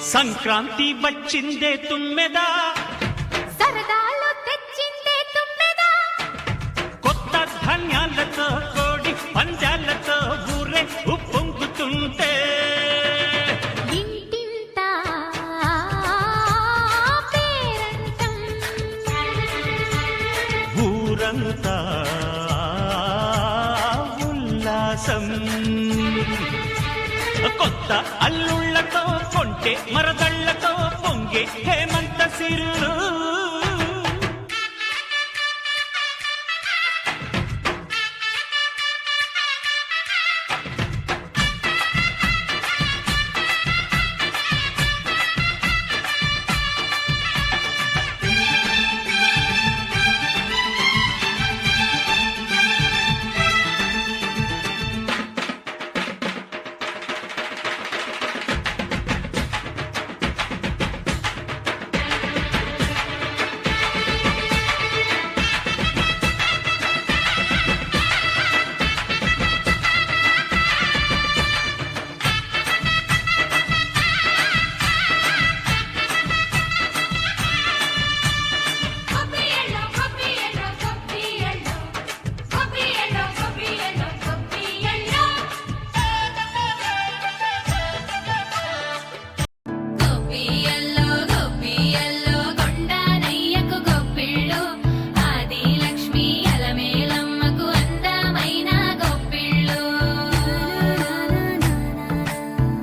సంక్రాంతి వచ్చిందే తుమ్మెదా, సరదాలు తెచ్చిందే తుమ్మెదా, కొత్త ధాన్యాలతో కోడి పంజాలతో ఊరే ఉప్పొంగుతుంటే ఇంటింటా పేరంటం, ఊరంతా ఉల్లాసం. కొత్త అల్లుళ్లతో కొంటే మరదళ్లతో పొంగే హేమంత సిరులు. కొబ్బియెల్లో కొబ్బియెల్లో కొబ్బియెల్లో కొబ్బియెల్లో కొబ్బియెల్లో కొబ్బియెల్లో, కొబ్బియెల్లో కొబ్బియెల్లో కొండానయ్యకు గొప్పిళ్ళు, ఆది లక్ష్మి అలమేలమ్మకు అందమైన గొప్పిళ్ళు,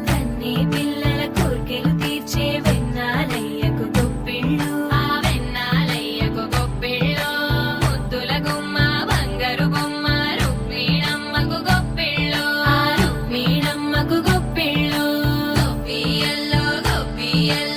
కన్నీ పిల్లల కోర్కెలు తీర్చే వెన్నాలయ్యకు గొప్పిళ్ళు, ఆ వెన్నాలయ్యకు గొప్పిళ్ళు, ముద్దుల గుమ్మ బంగారు బొమ్మ రుక్మిణమ్మకు గొప్పిళ్ళు, ఆ రుక్మిణమ్మకు గొప్పిళ్ళు, గొప్పియెల్లో గొప్పియెల్లో